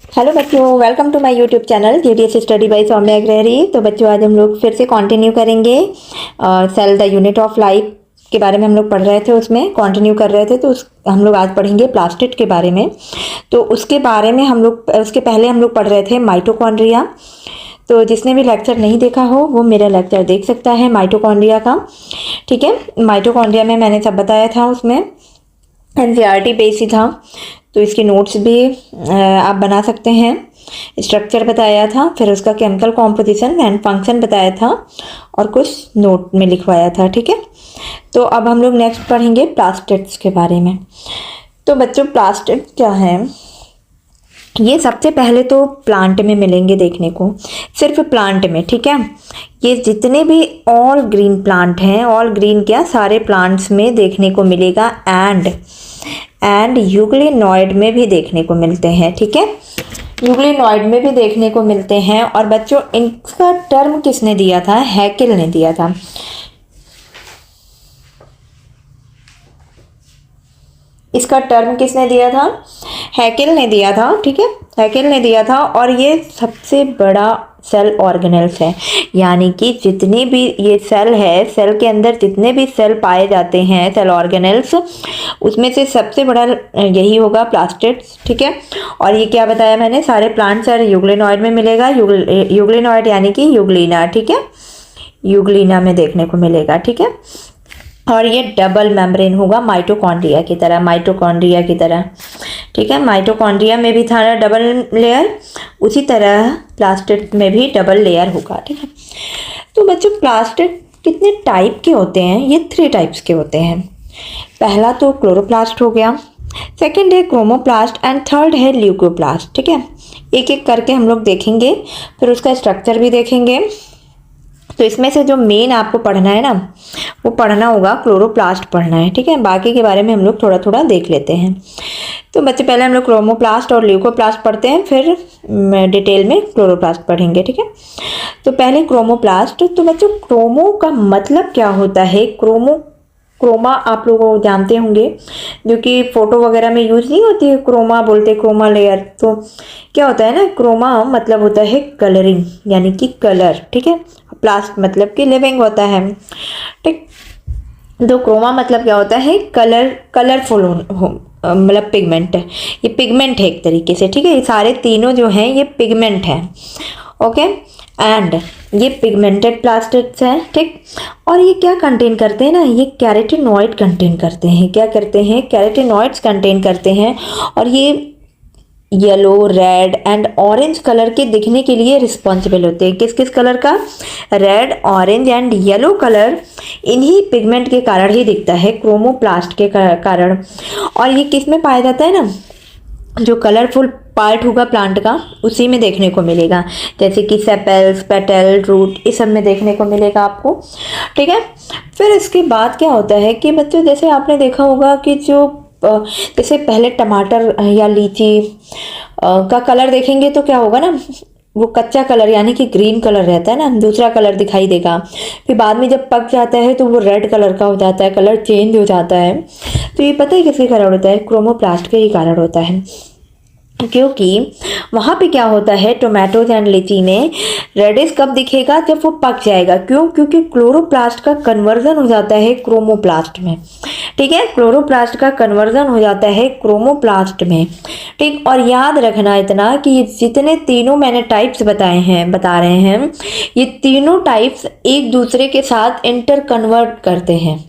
Hello बच्चों, welcome to my YouTube channel GDS study by Soumya Agrahari. तो बच्चों, आज हम लोग फिर से कंटिन्यू करेंगे cell the unit of life के बारे में। हम लोग पढ़ रहे थे, उसमें कंटिन्यू कर रहे थे। तो हम लोग आज पढ़ेंगे प्लास्टिड के बारे में। तो उसके बारे में उसके पहले हम लोग पढ़ रहे थे माइटोकॉन्ड्रिया। तो जिसने भी लेक्चर नहीं देखा हो वो मेरा लेक्चर देख सकता है माइटोकॉन्ड्रिया का। ठीक है, माइटोकॉन्ड्रिया में मैंने सब बताया था, उसमें एनसीईआरटी पेज ही था। तो इसके नोट्स भी आप बना सकते हैं। स्ट्रक्चर बताया था, फिर उसका केमिकल कॉम्पोजिशन एंड फंक्शन बताया था, और कुछ नोट में लिखवाया था। ठीक है, तो अब हम लोग नेक्स्ट पढ़ेंगे प्लास्टिड्स के बारे में। तो बच्चों, प्लास्टिड क्या है? ये सबसे पहले तो प्लांट में मिलेंगे देखने को, सिर्फ प्लांट में। ठीक है, ये जितने भी ऑल ग्रीन प्लांट हैं, ऑल ग्रीन क्या, सारे प्लांट्स में देखने को मिलेगा। एंड यूग्लिनॉइड में भी देखने को मिलते हैं। ठीक है, यूग्लिनॉइड में भी देखने को मिलते हैं। और बच्चों, इनका टर्म किसने दिया था? हैकेल ने दिया था। इसका टर्म किसने दिया था? हैकेल ने दिया था। ठीक है, हैकेल ने दिया था। और ये सबसे बड़ा सेल ऑर्गेनेल्स है, यानी कि जितने भी ये सेल है, सेल के अंदर जितने भी सेल पाए जाते हैं, सेल ऑर्गेनेल्स, उसमें से सबसे बड़ा यही होगा प्लास्टिड्स। ठीक है, और ये क्या बताया मैंने, सारे प्लांट्स और यूग्लिनॉइड में मिलेगा। यूग्लिनॉइड यानी कि यूग्लिना। ठीक है, यूग्लिना में देखने को मिलेगा। ठीक है, और ये डबल मेम्ब्रेन होगा माइटोकॉन्ड्रिया की तरह, माइटोकॉन्ड्रिया की तरह। ठीक है, माइटोकॉन्ड्रिया में भी था डबल लेयर, उसी तरह प्लास्टिड में भी डबल लेयर होगा। ठीक है, तो बच्चों, प्लास्टिड कितने टाइप के होते हैं? ये 3 टाइप्स के होते हैं। पहला तो क्लोरोप्लास्ट हो गया, सेकंड है क्रोमोप्लास्ट, एंड थर्ड है ल्यूकोप्लास्ट। ठीक है, एक एक करके हम लोग देखेंगे, फिर उसका स्ट्रक्चर भी देखेंगे। तो इसमें से जो मेन आपको पढ़ना है ना, वो पढ़ना होगा क्लोरोप्लास्ट पढ़ना है। ठीक है, बाकी के बारे में हम लोग थोड़ा थोड़ा देख लेते हैं। तो बच्चे, पहले हम लोग क्रोमोप्लास्ट और ल्यूकोप्लास्ट पढ़ते हैं, फिर डिटेल में क्लोरोप्लास्ट पढ़ेंगे। ठीक है, तो पहले क्रोमोप्लास्ट। तो बच्चों, क्रोमो का मतलब क्या होता है? क्रोमा आप लोग जानते होंगे, जो कि फोटो वगैरह में यूज नहीं होती है, क्रोमा बोलते, क्रोमा लेयर। तो क्या होता है ना, क्रोमा मतलब होता है कलरिंग, यानी कि कलर। ठीक है, प्लास्ट मतलब कि लिविंग होता है। ठीक, तो क्रोमा मतलब क्या होता है? कलरफुल मतलब पिगमेंट। ये पिगमेंट है एक तरीके से। ठीक है, ये सारे तीनों जो हैं ये पिगमेंट हैं। ओके, एंड ये पिगमेंटेड प्लास्टिड्स हैं। ठीक, और ये क्या कंटेन करते हैं ना, ये कैरोटीनॉइड कंटेन करते हैं। क्या करते हैं? कैरोटीनॉइड्स कंटेन करते हैं। और ये yellow, red and orange colour के दिखने के लिए रिस्पॉन्सिबल होते हैं। किस किस कलर का? Red, orange and yellow colour इन्हीं पिगमेंट के कारण ही दिखता है, क्रोमोप्लास्ट के कारण। और ये किस में पाया जाता है ना, जो कलरफुल पार्ट होगा प्लांट का, उसी में देखने को मिलेगा, जैसे कि सेपल्स, पेटल, रूट, इस सब में देखने को मिलेगा आपको। ठीक है, फिर इसके बाद क्या होता है कि बच्चों, जैसे आपने देखा होगा कि जो जैसे पहले टमाटर या लीची का कलर देखेंगे तो क्या होगा ना, वो कच्चा कलर यानी कि ग्रीन कलर रहता है ना, दूसरा कलर दिखाई देगा। फिर बाद में जब पक जाता है तो वो रेड कलर का हो जाता है, कलर चेंज हो जाता है। तो ये पता है किसके कारण होता है? क्रोमोप्लास्ट के ही कारण होता है। क्योंकि वहाँ पे क्या होता है, टोमेटोज एंड लीची में रेडिश कब दिखेगा? जब वो पक जाएगा। क्यों? क्योंकि क्लोरोप्लास्ट का कन्वर्जन हो जाता है क्रोमोप्लास्ट में। ठीक है, क्लोरोप्लास्ट का कन्वर्जन हो जाता है क्रोमोप्लास्ट में। ठीक, और याद रखना इतना कि ये जितने तीनों मैंने टाइप्स बता रहे हैं, ये तीनों टाइप्स एक दूसरे के साथ इंटर कन्वर्ट करते हैं।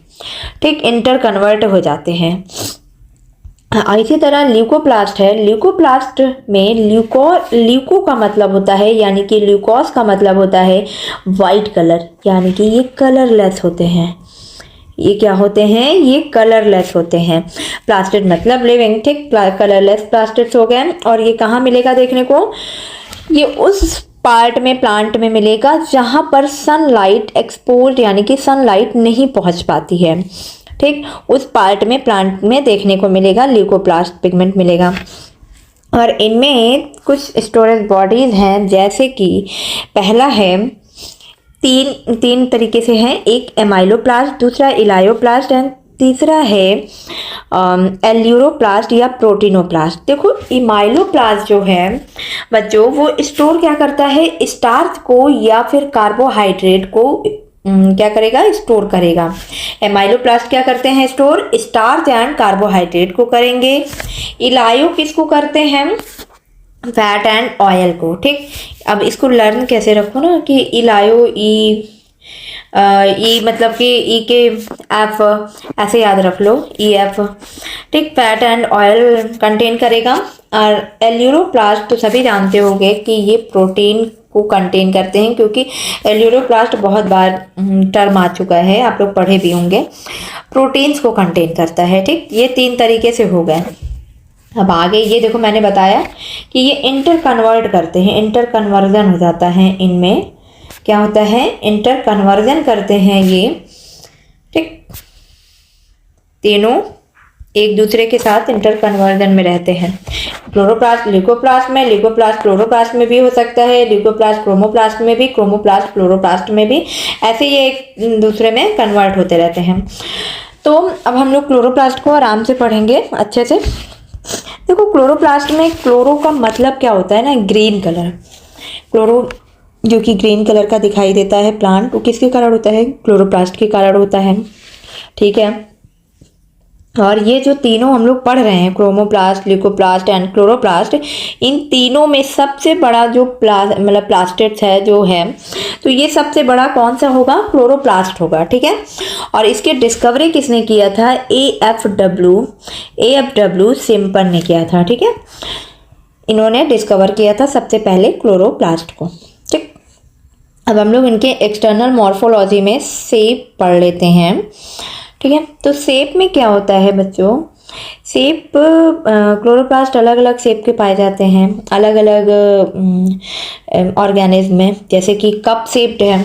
ठीक, इंटर कन्वर्ट हो जाते हैं। इसी तरह ल्यूकोप्लास्ट है। ल्यूकोप्लास्ट में ल्यूको का मतलब होता है, यानी कि ल्यूकोस का मतलब होता है वाइट कलर, यानी कि ये कलरलेस होते हैं। ये क्या होते हैं? ये कलरलेस होते हैं। प्लास्टिड मतलब लिविंग। ठीक, कलरलेस प्लास्टिड्स हो गए। और ये कहाँ मिलेगा देखने को? ये उस पार्ट में प्लांट में मिलेगा जहाँ पर सनलाइट एक्सपोज, यानी कि सनलाइट नहीं पहुँच पाती है। ठीक, उस पार्ट में प्लांट में देखने को मिलेगा ल्यूकोप्लास्ट पिगमेंट मिलेगा। और इनमें कुछ स्टोरेज बॉडीज हैं, जैसे कि पहला है, तीन तरीके से हैं, एक एमाइलोप्लास्ट, दूसरा इलायोप्लास्ट एंड तीसरा है एल्यूरोप्लास्ट या प्रोटीनोप्लास्ट। देखो इमाइलोप्लास्ट जो है बच्चों वो स्टोर क्या करता है, स्टार्च को या फिर कार्बोहाइड्रेट को क्या करेगा, स्टोर करेगा। एमाइलोप्लास्ट क्या करते हैं, स्टोर स्टार्च एंड कार्बोहाइड्रेट को करेंगे। इलायो किसको करते हैं, फैट एंड ऑयल को। ठीक, अब इसको लर्न कैसे रखो ना कि इलायो ई मतलब कि ई के एफ ऐसे याद रख लो, ई एफ। ठीक, फैट एंड ऑयल कंटेन करेगा। और एल्यूरोप्लास्ट तो सभी जानते होंगे कि ये प्रोटीन को कंटेन करते हैं, क्योंकि एल्यूरोप्लास्ट बहुत बार टर्म आ चुका है, आप लोग पढ़े भी होंगे। प्रोटीन्स को कंटेन करता है। ठीक, ये 3 तरीके से हो गए। अब आगे ये देखो मैंने बताया कि ये इंटर कन्वर्ट करते हैं, इंटर कन्वर्जन हो जाता है इनमें। क्या होता है, इंटर कन्वर्जन करते हैं ये। ठीक, तीनों एक दूसरे के साथ इंटर कन्वर्जन में रहते हैं। क्लोरोप्लास्ट लिकोप्लास्ट में, लिकोप्लास्ट क्लोरोप्लास्ट में भी हो सकता है, लिकोप्लास्ट क्रोमोप्लास्ट में भी, क्रोमोप्लास्ट क्लोरोप्लास्ट में भी, ऐसे ये एक दूसरे में कन्वर्ट होते रहते हैं। तो अब हम लोग क्लोरोप्लास्ट को आराम से पढ़ेंगे अच्छे से। देखो क्लोरोप्लास्ट में क्लोरो का मतलब क्या होता है ना, ग्रीन कलर। क्लोरो जो कि ग्रीन कलर का दिखाई देता है प्लांट, वो किसके कारण होता है, क्लोरोप्लास्ट के कारण होता है। ठीक है, और ये जो तीनों हम लोग पढ़ रहे हैं, क्रोमोप्लास्ट, लिकोप्लास्ट एंड क्लोरोप्लास्ट, इन तीनों में सबसे बड़ा जो मतलब प्लास्टेट्स है जो है, तो ये सबसे बड़ा कौन सा होगा, क्लोरोप्लास्ट होगा। ठीक है, और इसके डिस्कवरी किसने किया था, AFW सिम्पन ने किया था। ठीक है, इन्होंने डिस्कवर किया था सबसे पहले क्लोरोप्लास्ट को। ठीक, अब हम लोग इनके एक्सटर्नल मॉर्फोलॉजी में शेप पढ़ लेते हैं। ठीक है, तो शेप में क्या होता है बच्चों, शेप क्लोरोप्लास्ट अलग अलग शेप के पाए जाते हैं अलग अलग ऑर्गेनिज्म में। जैसे कि कप शेप्ड है,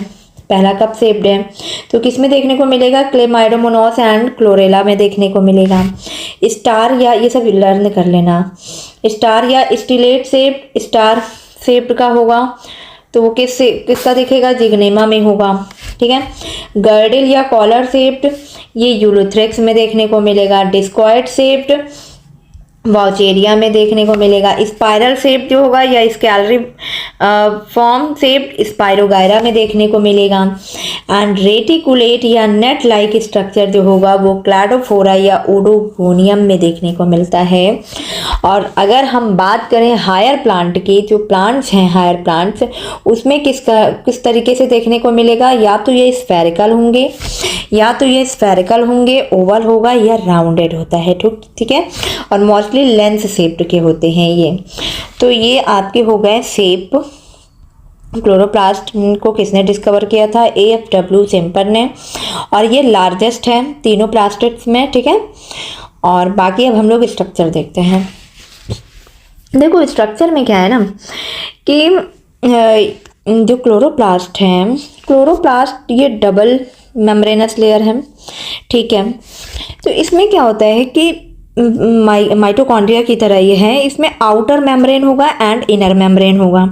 पहला कप शेप्ड है, तो किस में देखने को मिलेगा, क्लेमाइडोमोनास एंड क्लोरेला में देखने को मिलेगा। स्टार या, ये सब लर्न कर लेना, स्टार या स्टिलेट शेप, स्टार शेप्ड का होगा तो वो किसका दिखेगा, जिग्नेमा में होगा। ठीक है, गर्डिल या कॉलर शेप्ड, ये यूलोथ्रेक्स में देखने को मिलेगा। डिस्कॉइड शेप्ड वाउचेरिया में देखने को मिलेगा। स्पाइरल शेप जो होगा या स्कैलरी फॉर्म शेप स्पाइरोगायरा में देखने को मिलेगा। एंड रेटिकुलेट या नेट लाइक स्ट्रक्चर जो होगा वो क्लैडोफोरा या ओडोगोनियम में देखने को मिलता है। और अगर हम बात करें हायर प्लांट की, जो प्लांट्स हैं हायर प्लांट्स, उसमें किस तरीके से देखने को मिलेगा, या तो ये स्फेरिकल होंगे, या तो ये स्फेरिकल होंगे, ओवल होगा या राउंडेड होता है। ठीक है, और मोस्टली लेंस शेप्ड के होते हैं ये। तो ये आपके हो गए शेप। क्लोरोप्लास्ट को किसने डिस्कवर किया था, AFW सिम्पन ने, और ये लार्जेस्ट है तीनों प्लास्टिक्स में। ठीक है, और बाकी अब हम लोग स्ट्रक्चर देखते हैं। देखो स्ट्रक्चर में क्या है ना कि जो क्लोरोप्लास्ट है, क्लोरोप्लास्ट ये डबल मेम्ब्रेनस लेयर है। ठीक है, तो इसमें क्या होता है कि माइटोकॉन्ड्रिया की तरह ये है, इसमें आउटर मेम्ब्रेन होगा एंड इनर मेम्ब्रेन होगा।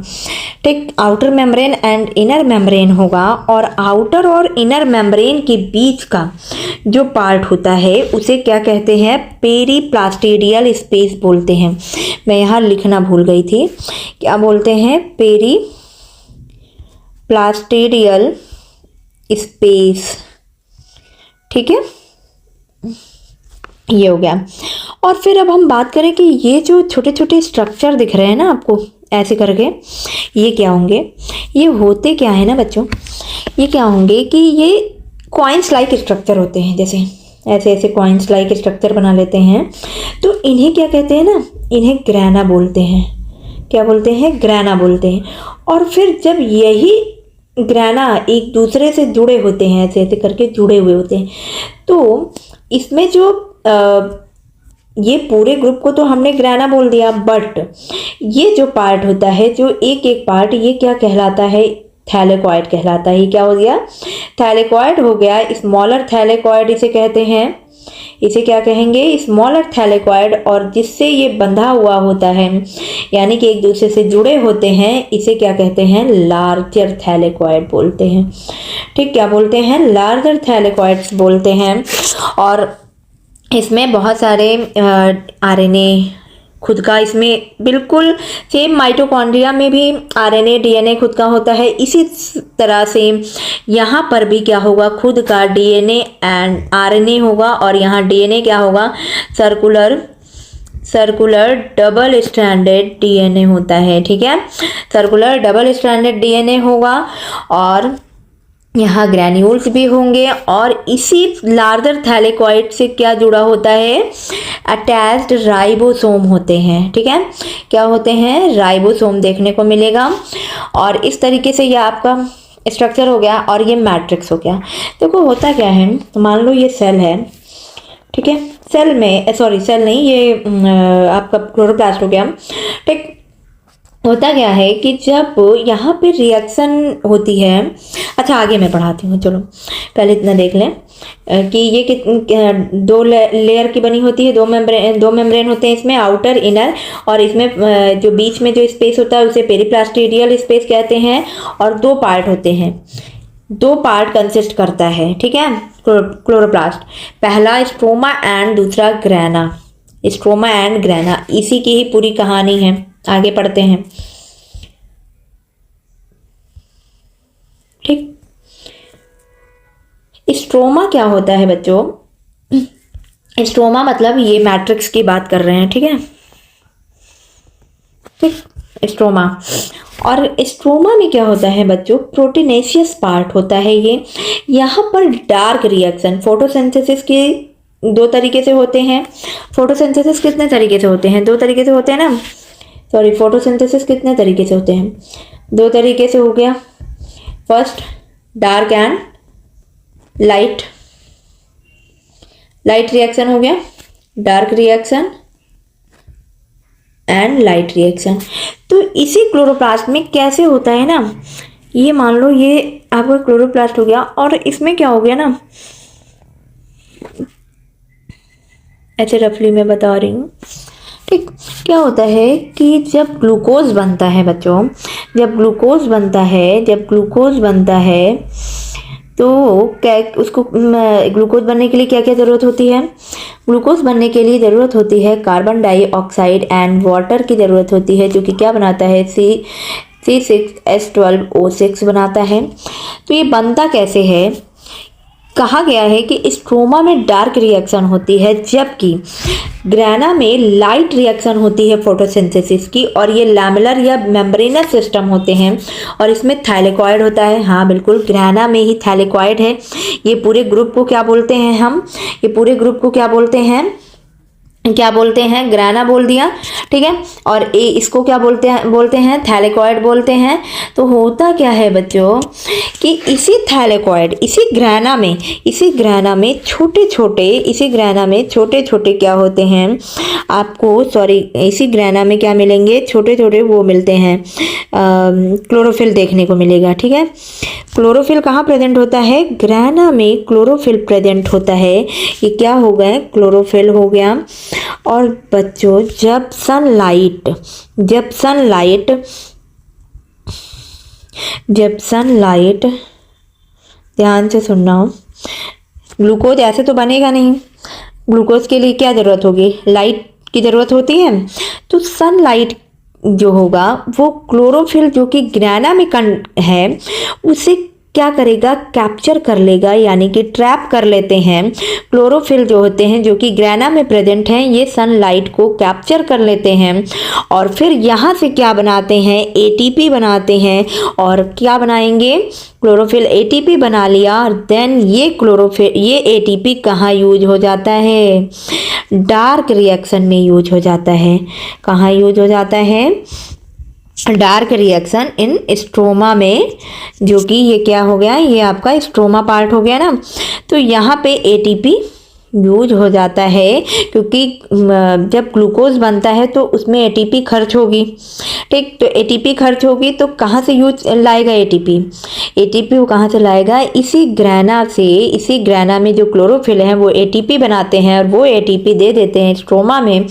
ठीक, outer membrane and inner membrane होगा, और आउटर और इनर मेम्ब्रेन के बीच का जो पार्ट होता है उसे क्या कहते हैं, पेरीप्लास्टिडियल स्पेस बोलते हैं। मैं यहाँ लिखना भूल गई थी, क्या बोलते हैं, पेरीप्लास्टिडियल स्पेस। ठीक है, ये हो गया। और फिर अब हम बात करें कि ये जो छोटे छोटे स्ट्रक्चर दिख रहे हैं ना आपको ऐसे करके, ये क्या होंगे, ये होते क्या है ना बच्चों, ये क्या होंगे कि ये कॉइन्स लाइक स्ट्रक्चर होते हैं। जैसे ऐसे ऐसे कॉइन्स लाइक स्ट्रक्चर बना लेते हैं, तो इन्हें क्या कहते हैं ना, इन्हें ग्रैना बोलते हैं। क्या बोलते हैं, ग्रैना बोलते हैं। और फिर जब यही ग्रैना एक दूसरे से जुड़े होते हैं, ऐसे ऐसे करके जुड़े हुए होते हैं, तो इसमें जो ये पूरे ग्रुप को तो हमने ग्रैना बोल दिया, बट ये जो पार्ट होता है, जो एक एक पार्ट, ये क्या कहलाता है, थैलेकॉइड कहलाता है। ये क्या हो गया, थैलेकॉइड हो गया। स्मॉलर थैलेकॉइड इसे कहते हैं, इसे क्या कहेंगे, स्मॉलर थैलेकॉइड। और जिससे ये बंधा हुआ होता है, यानी कि एक दूसरे से जुड़े होते हैं, इसे क्या कहते हैं, लार्जर थैलेकॉइड बोलते हैं। ठीक, क्या बोलते हैं, लार्जर थैलेकॉइड्स बोलते हैं। और इसमें बहुत सारे आरएनए खुद का, इसमें बिल्कुल सेम माइटोकॉन्ड्रिया में भी आरएनए डीएनए खुद का होता है, इसी तरह से यहाँ पर भी क्या होगा, खुद का डीएनए एंड आरएनए होगा। और यहाँ डीएनए क्या होगा, सर्कुलर डबल स्ट्रैंडेड डीएनए होता है, ठीक है, सर्कुलर डबल स्ट्रैंडेड डीएनए होगा। और यहाँ ग्रैन्यूल्स भी होंगे और इसी लार्जर थैलेकॉइड से क्या जुड़ा होता है, अटैच्ड राइबोसोम होते हैं, ठीक है, क्या होते हैं, राइबोसोम देखने को मिलेगा। और इस तरीके से ये आपका स्ट्रक्चर हो गया और ये मैट्रिक्स हो गया। देखो होता क्या है, तो मान लो ये सेल है, ठीक है, सेल में सेल नहीं, ये आपका क्लोरोप्लास्ट हो गया, ठीक। होता क्या है कि जब यहाँ पे रिएक्शन होती है, अच्छा आगे मैं पढ़ाती हूँ, चलो पहले इतना देख लें कि ये दो लेयर की बनी होती है, दो मेम्ब्रेन होते हैं इसमें, आउटर इनर, और इसमें जो बीच में जो स्पेस होता है उसे पेरिप्लास्टिडियल स्पेस कहते हैं। और दो पार्ट होते हैं, दो पार्ट कंसिस्ट करता है, ठीक है, क्लोरोप्लास्ट, पहला स्ट्रोमा एंड दूसरा ग्रैना, स्ट्रोमा एंड ग्रैना, इसी की ही पूरी कहानी है। आगे पढ़ते हैं, ठीक। स्ट्रोमा क्या होता है बच्चों, स्ट्रोमा मतलब ये मैट्रिक्स की बात कर रहे हैं, ठीक है, ठीक, स्ट्रोमा। और स्ट्रोमा में क्या होता है बच्चों, प्रोटीनेशियस पार्ट होता है ये। यहाँ पर डार्क रिएक्शन, फोटोसिंथेसिस के दो तरीके से होते हैं। फोटोसिंथेसिस कितने तरीके से होते हैं, दो तरीके से होते हैं ना, सॉरी, फोटोसिंथेसिस कितने तरीके से होते हैं, दो तरीके से हो गया। First dark and light reaction हो गया, dark reaction and light reaction. तो इसी क्लोरोप्लास्ट में कैसे होता है ना, ये मान लो ये आपका क्लोरोप्लास्ट हो गया और इसमें क्या हो गया ना, ऐसे रफली मैं बता रही हूँ, ठीक। क्या होता है कि जब ग्लूकोज बनता है बच्चों, जब ग्लूकोज बनता है तो क्या उसको ग्लूकोज बनने के लिए क्या क्या ज़रूरत होती है, ग्लूकोज बनने के लिए ज़रूरत होती है कार्बन डाइऑक्साइड एंड वाटर की ज़रूरत होती है, जो कि क्या बनाता है, C6H12O6 बनाता है। तो ये बनता कैसे है, कहा गया है कि स्ट्रोमा में डार्क रिएक्शन होती है जबकि ग्रैना में लाइट रिएक्शन होती है फोटोसिंथेसिस की। और ये लैमेलर या मेम्ब्रेनस सिस्टम होते हैं और इसमें थैलेकॉइड होता है, हाँ बिल्कुल ग्रैना में ही थैलेकॉइड है। ये पूरे ग्रुप को क्या बोलते हैं हम, ये पूरे ग्रुप को क्या बोलते हैं, ग्रैना बोल दिया, ठीक है। और इसको क्या बोलते हैं थैलेकॉइड बोलते हैं। तो होता क्या है बच्चों कि इसी थैलेकॉइड, इसी ग्रैना में छोटे छोटे क्या होते हैं आपको, सॉरी, इसी ग्रैना में क्या मिलेंगे, छोटे छोटे वो मिलते हैं, क्लोरोफिल देखने को मिलेगा, ठीक है। क्लोरोफिल कहाँ प्रेजेंट होता है, ग्रैना में क्लोरोफिल प्रेजेंट होता है। ये क्या हो गए, क्लोरोफिल हो गया। और बच्चों जब सनलाइट ध्यान से सुनना, ग्लूकोज ऐसे तो बनेगा नहीं, ग्लूकोज के लिए क्या ज़रूरत होगी, लाइट की ज़रूरत होती है। तो सनलाइट जो होगा वो क्लोरोफिल जो कि ग्रैना में है उसे क्या करेगा, कैप्चर कर लेगा, यानी कि ट्रैप कर लेते हैं। क्लोरोफिल जो होते हैं जो कि ग्रैना में प्रेजेंट हैं, ये सनलाइट को कैप्चर कर लेते हैं और फिर यहाँ से क्या बनाते हैं, एटीपी बनाते हैं। और क्या बनाएंगे, क्लोरोफिल एटीपी बना लिया और देन ये एटीपी कहाँ यूज हो जाता है, डार्क रिएक्शन में यूज हो जाता है। कहाँ यूज हो जाता है, डार्क रिएक्शन इन स्ट्रोमा में, जो कि ये क्या हो गया, ये आपका स्ट्रोमा पार्ट हो गया ना। तो यहाँ पे एटीपी यूज हो जाता है क्योंकि जब ग्लूकोज बनता है तो उसमें एटीपी खर्च होगी, ठीक। तो एटीपी खर्च होगी तो कहाँ से यूज लाएगा एटीपी वो कहाँ से लाएगा, इसी ग्रैना से। इसी ग्रैना में जो क्लोरोफिल है वो एटीपी बनाते हैं और वो एटीपी दे देते हैं स्ट्रोमा में,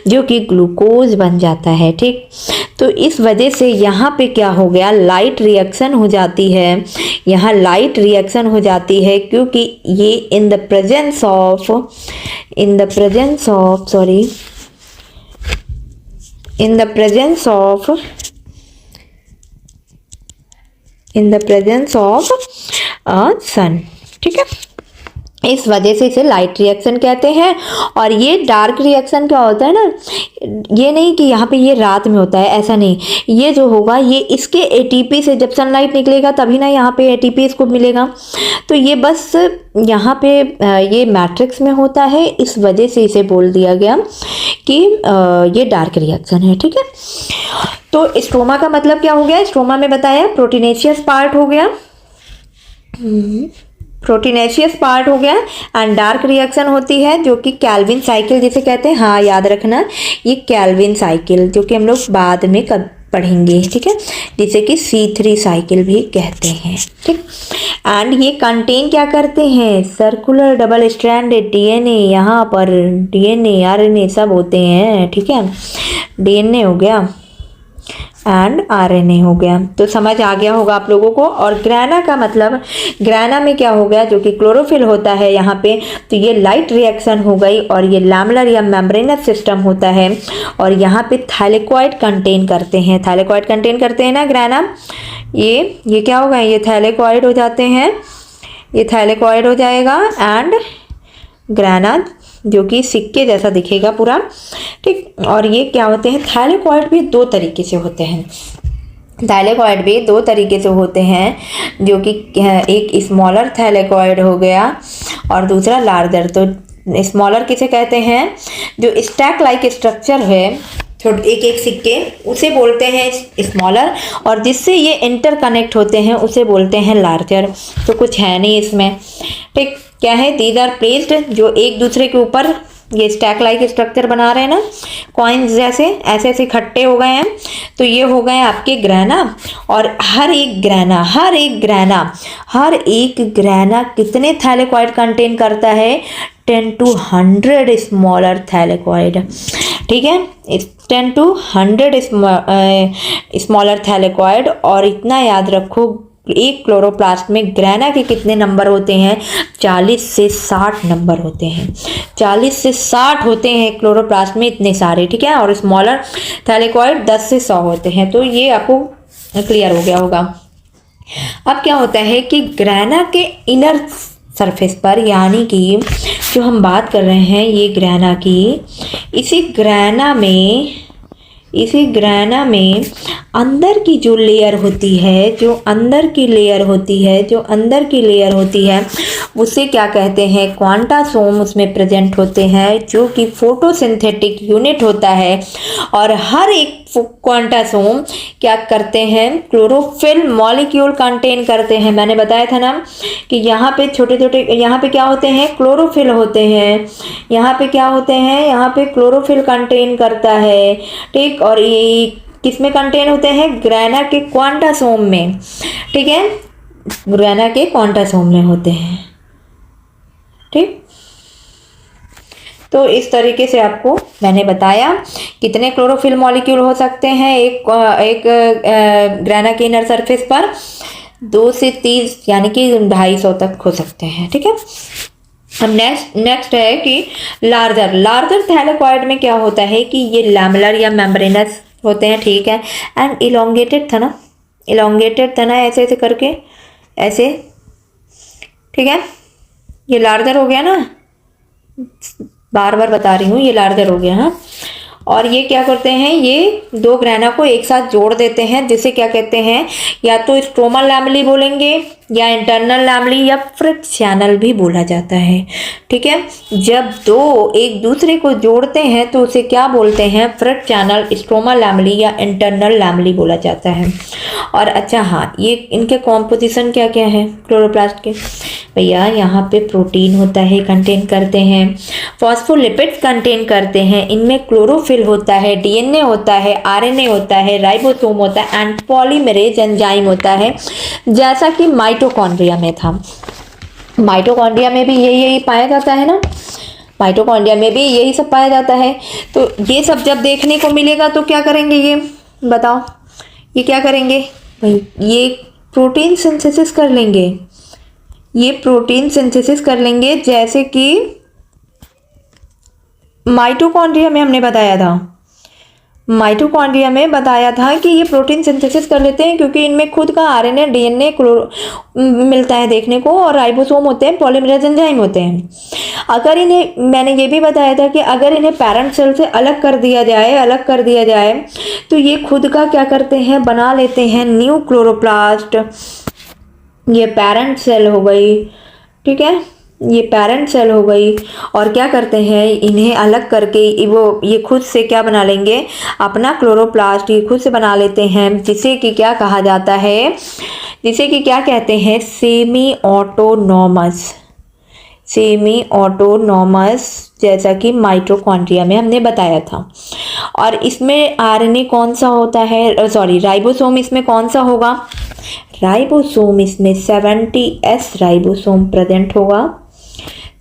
जो कि ग्लूकोज बन जाता है, ठीक। तो इस वजह से यहाँ पे क्या हो गया, लाइट रिएक्शन हो जाती है, यहाँ लाइट रिएक्शन हो जाती है क्योंकि ये in the presence of in the presence of sorry in the presence of सन, ठीक है। इस वजह से इसे लाइट रिएक्शन कहते हैं। और ये डार्क रिएक्शन क्या होता है ना, ये नहीं कि यहाँ पे ये रात में होता है, ऐसा नहीं। ये जो होगा ये इसके एटीपी से, जब सनलाइट निकलेगा तभी ना यहाँ पे एटीपी इसको मिलेगा। तो ये बस यहाँ पे ये मैट्रिक्स में होता है, इस वजह से इसे बोल दिया गया कि ये डार्क रिएक्शन है, ठीक है। तो स्ट्रोमा का मतलब क्या हो गया, स्ट्रोमा में बताया प्रोटीनेशियस पार्ट हो गया, प्रोटीनेशियस पार्ट हो गया। एंड डार्क रिएक्शन होती है जो कि कैल्विन साइकिल जिसे कहते हैं, हाँ याद रखना ये कैल्विन साइकिल, जो कि हम लोग बाद में कब पढ़ेंगे, ठीक है, जिसे कि C3 साइकिल भी कहते हैं, ठीक। एंड ये कंटेन क्या करते हैं, सर्कुलर डबल स्ट्रैंडेड डीएनए, यहाँ पर डीएनए आरएनए सब होते हैं, ठीक है। डीएनए हो गया एंड आरएनए हो गया, तो समझ आ गया होगा आप लोगों को। और ग्रैना का मतलब, ग्रैना में क्या हो गया, जो कि क्लोरोफिल होता है यहाँ पे, तो ये लाइट रिएक्शन हो गई। और ये लैमेलर या मेम्ब्रेनस सिस्टम होता है, और यहाँ पे थैलेकॉइड कंटेन करते हैं, थैलेकॉइड कंटेन करते हैं ना ग्रैना। ये क्या होगा, ये थैलेकॉइड हो जाते हैं, ये थैलेकॉइड हो जाएगा। एंड ग्रैना जो कि सिक्के जैसा दिखेगा पूरा, ठीक। और ये क्या होते हैं, थैलेकॉइड भी दो तरीके से होते हैं, थैलेकॉइड भी दो तरीके से होते हैं, जो कि एक स्मॉलर थैलेकॉइड हो गया और दूसरा लार्जर। तो स्मॉलर किसे कहते हैं, जो स्टैक लाइक स्ट्रक्चर है, छोटे एक एक सिक्के, उसे बोलते हैं स्मॉलर, और जिससे ये इंटरकनेक्ट होते हैं उसे बोलते हैं लार्जर। तो कुछ है नहीं इसमें, ठीक। क्या है, दीज आर प्लेस्ड, जो एक दूसरे के ऊपर ये स्टैक लाइक स्ट्रक्चर बना रहे हैं ना, कॉइन्स जैसे ऐसे ऐसे इकट्ठे हो गए हैं, तो ये हो गए आपके ग्रैना। और हर एक ग्रैना कितने थैलेकॉइड कंटेन करता है, 10 to 100 स्मॉलर थैलेकॉइड, ठीक है, 10 to 100 स्मॉलर थैलेकॉइड। और इतना याद रखो, एक क्लोरोप्लास्ट में ग्रैना के कितने नंबर होते हैं, 40 से 60 नंबर होते हैं, 40 से 60 होते हैं क्लोरोप्लास्ट में, इतने सारे, ठीक है। और स्मॉलर थैलेकॉइड 10 से 100 होते हैं। तो ये आपको क्लियर हो गया होगा। अब क्या होता है कि ग्रैना के इनर सरफेस पर, यानी कि जो हम बात कर रहे हैं ये ग्रैना की, इसी ग्रैना में अंदर की जो लेयर होती है, जो अंदर की लेयर होती है उसे क्या कहते हैं, क्वांटासोम उसमें प्रेजेंट होते हैं, जो कि फोटोसिंथेटिक यूनिट होता है। और हर एक क्वांटासोम क्या करते हैं, क्लोरोफिल मॉलिक्यूल कंटेन करते हैं। मैंने बताया था ना कि यहाँ पे छोटे छोटे, यहाँ पे क्या होते हैं, क्लोरोफिल होते हैं, यहाँ पे क्या होते हैं, यहाँ पे क्लोरोफिल कंटेन करता है, ठीक। और ये किसमें कंटेन होते हैं, ग्रैना के क्वांटासोम में, ठीक है, ग्रैना के क्वांटासोम में होते हैं, ठीक। तो इस तरीके से आपको मैंने बताया कितने क्लोरोफिल मॉलिक्यूल हो सकते हैं एक ग्रैना के इनर सरफेस पर, 2 से 30 यानी कि 250 तक हो सकते हैं, ठीक है। अब नेक्स्ट है कि लार्जर थैलेकॉइड में क्या होता है कि ये लैमेलर या मेम्ब्रेनस होते हैं, ठीक है। एंड इलोंगेटेड था ना ऐसे ऐसे करके, ऐसे, ठीक है। ये लार्जर हो गया ना, बार बार बता रही हूँ, ये लार्जर हो गया, हाँ। और ये क्या करते हैं, ये दो ग्रैना को एक साथ जोड़ देते हैं, जिसे क्या कहते हैं, या तो स्ट्रोमा लैमेली बोलेंगे, या इंटरनल लैमेली, या फ्रिक्शनल भी बोला जाता है, ठीक है। जब दो एक दूसरे को जोड़ते हैं तो उसे क्या बोलते हैं, फ्रिक्शनल, स्ट्रोमा लैमेली या इंटरनल लैमेली बोला जाता है। और अच्छा हाँ, ये इनके कॉम्पोजिशन क्या क्या है क्लोरोप्लास्ट के, भैया यहाँ पे प्रोटीन होता है, कंटेन करते हैं, फॉस्फोलिपिड्स कंटेन करते हैं, इनमें क्लोरोफिल होता है, डीएनए होता है, आरएनए होता है, राइबोसोम होता है, एंड पॉलीमरेज एंजाइम होता है, जैसा कि माइटोकॉन्ड्रिया में था। माइटोकॉन्ड्रिया में भी यही पाया जाता है ना, माइटोकॉन्ड्रिया में भी यही सब पाया जाता है। तो ये सब जब देखने को मिलेगा तो क्या करेंगे, ये बताओ, ये क्या करेंगे भाई, ये प्रोटीन सिंथेसिस कर लेंगे, ये प्रोटीन सिंथेसिस कर लेंगे, जैसे कि माइटोकॉन्ड्रिया में हमने बताया था, माइटोकॉन्ड्रिया में बताया था कि ये प्रोटीन सिंथेसिस कर लेते हैं क्योंकि इनमें खुद का आरएनए डीएनए मिलता है देखने को, और राइबोसोम होते हैं, पॉलीमरेज एंजाइम होते हैं। अगर इन्हें, मैंने ये भी बताया था कि अगर इन्हें पेरेंट सेल से अलग कर दिया जाए तो ये खुद का क्या करते हैं, बना लेते हैं न्यू क्लोरोप्लास्ट। ये पेरेंट सेल हो गई, ठीक है, ये पेरेंट सेल हो गई, और क्या करते हैं, इन्हें अलग करके ये खुद से क्या बना लेंगे, अपना क्लोरोप्लास्ट ये खुद से बना लेते हैं, जिसे कि क्या कहा जाता है, जिसे कि क्या कहते हैं, सेमी ऑटोनॉमस, जैसा कि माइटोकॉन्ड्रिया में हमने बताया था। और इसमें आरएनए कौन सा होता है, राइबोसोम इसमें कौन सा होगा, राइबोसोम इसमें 70S राइबोसोम प्रेजेंट होगा।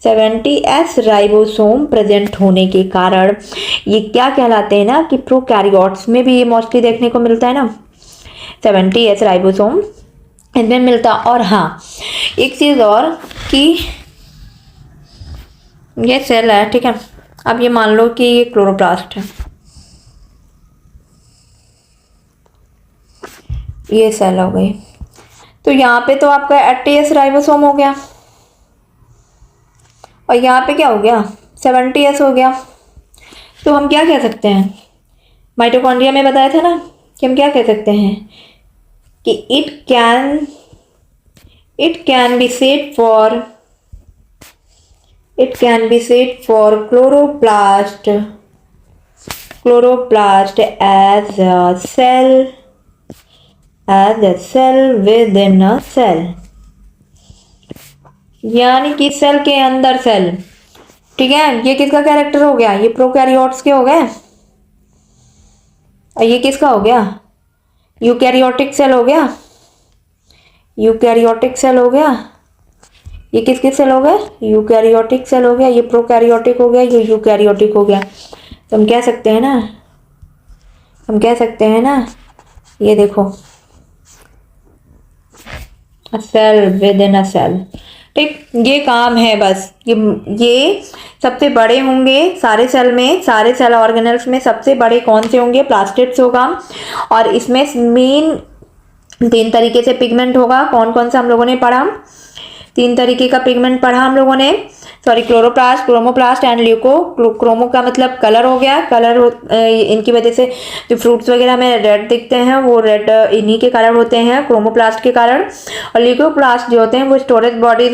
70S राइबोसोम प्रेजेंट होने के कारण ये क्या कहलाते हैं ना, कि प्रोकैरियोट्स में भी ये मोस्टली देखने को मिलता है ना, 70S राइबोसोम इनमें मिलता। और हाँ, एक चीज़ और कि ये सेल है, ठीक है, अब ये मान लो कि ये क्लोरोप्लास्ट है, ये सेल हो गई, तो यहाँ पे तो आपका 80S राइबोसोम हो गया, और यहाँ पे क्या हो गया, 70S हो गया। तो हम क्या कह सकते हैं, माइटोकॉन्ड्रिया में बताया था ना कि हम क्या कह सकते हैं कि it can be said for chloroplast as a cell within a cell, यानी कि सेल के अंदर सेल, ठीक है। ये किसका कैरेक्टर हो गया, ये प्रोकैरियोट्स के हो गए, और ये किसका हो गया, यूकैरियोटिक सेल हो गया, ये किसके सेल हो गए, यूकैरियोटिक सेल हो गया, ये प्रोकैरियोटिक हो गया, ये यूकैरियोटिक हो गया। तो हम कह सकते हैं ना, ये देखो, cell within a cell, ठीक, ये काम है बस। ये सबसे बड़े होंगे सारे सेल में, सारे सेल ऑर्गेनल्स में सबसे बड़े कौन से होंगे, प्लास्टिड्स होगा। और इसमें मेन 3 तरीके से पिगमेंट होगा, कौन कौन सा हम लोगों ने पढ़ा, 3 तरीके का पिगमेंट पढ़ा हम लोगों ने, chloroplast, chromoplast and leuco. Chromo का मतलब कलर हो गया, इनकी वजह से जो फ्रूट्स वगैरह में रेड दिखते हैं वो रेड इन्हीं के कारण होते हैं, क्रोमोप्लास्ट के कारण। और ल्यूकोप्लास्ट जो होते हैं वो स्टोरेज बॉडीज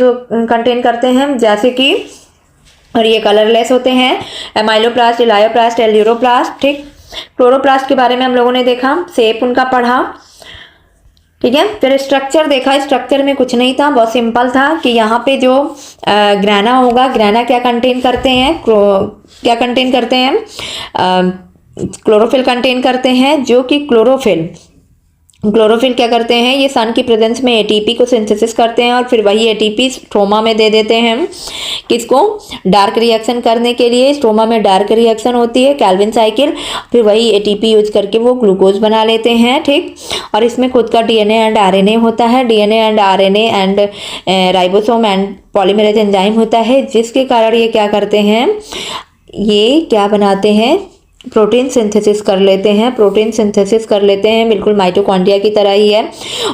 कंटेन करते हैं, जैसे कि, और ये कलरलेस होते हैं, एमाइलोप्लास्ट, इलायोप्लास्ट, एल्यूरोप्लास्ट, ठीक। क्लोरोप्लास्ट के बारे में हम लोगों ने देखा, शेप उनका पढ़ा, ठीक है। फिर स्ट्रक्चर देखा, स्ट्रक्चर में कुछ नहीं था, बहुत सिंपल था कि यहाँ पे जो ग्राना होगा, ग्राना क्या कंटेन करते हैं, क्लोरोफिल कंटेन करते हैं, जो कि क्लोरोफिल क्या करते हैं, ये सन की प्रेजेंस में एटीपी को सिंथेसिस करते हैं, और फिर वही एटीपी स्ट्रोमा में दे देते हैं, किसको, डार्क रिएक्शन करने के लिए। स्ट्रोमा में डार्क रिएक्शन होती है, कैल्विन साइकिल, फिर वही एटीपी यूज करके वो ग्लूकोज बना लेते हैं, ठीक। और इसमें खुद का डीएनए एंड आरएनए होता है, DNA and RNA and ribosome and polymerase enzyme होता है, जिसके कारण ये क्या करते हैं, ये क्या बनाते हैं, प्रोटीन सिंथेसिस कर लेते हैं, बिल्कुल माइटोकॉन्ड्रिया की तरह ही है।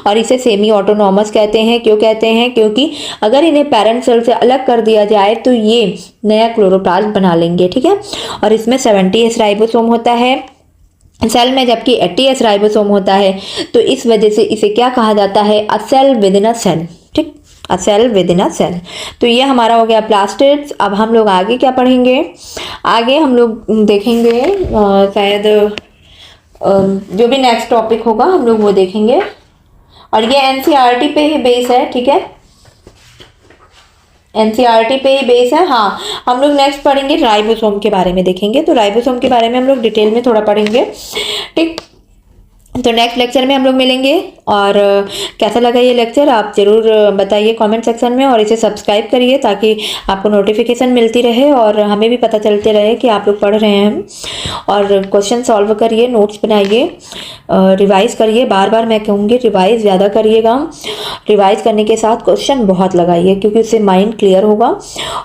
और इसे सेमी ऑटोनॉमस कहते हैं, क्यों कहते हैं, क्योंकि अगर इन्हें पेरेंट सेल से अलग कर दिया जाए तो ये नया क्लोरोप्लास्ट बना लेंगे, ठीक है। और इसमें 70S राइबोसोम होता है सेल में, जबकि 80S राइबोसोम होता है, तो इस वजह से इसे क्या कहा जाता है, a cell within a cell, ठीक, a cell within a cell. तो ये हमारा हो गया प्लास्टिड्स। अब हम लोग आगे क्या पढ़ेंगे, आगे हम लोग देखेंगे शायद जो भी नेक्स्ट टॉपिक होगा हम लोग वो देखेंगे, और ये एनसीईआरटी पे ही बेस है, ठीक है, एनसीईआरटी पे ही बेस है। हाँ, हम लोग नेक्स्ट पढ़ेंगे राइबोसोम के बारे में देखेंगे, तो राइबोसोम के बारे में हम लोग डिटेल में थोड़ा पढ़ेंगे, ठीक। तो नेक्स्ट लेक्चर में हम लोग मिलेंगे। और कैसा लगा ये लेक्चर आप ज़रूर बताइए कमेंट सेक्शन में, और इसे सब्सक्राइब करिए ताकि आपको नोटिफिकेशन मिलती रहे और हमें भी पता चलते रहे कि आप लोग पढ़ रहे हैं। और क्वेश्चन सॉल्व करिए, नोट्स बनाइए, रिवाइज़ करिए। बार बार मैं कहूँगी रिवाइज़ ज़्यादा करिएगा। रिवाइज़ करने के साथ क्वेश्चन बहुत लगाइए, क्योंकि उससे माइंड क्लियर होगा।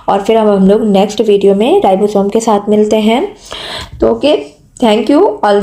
और फिर हम लोग नेक्स्ट वीडियो में राइबोसोम के साथ मिलते हैं। तो ओके, थैंक यू ऑल।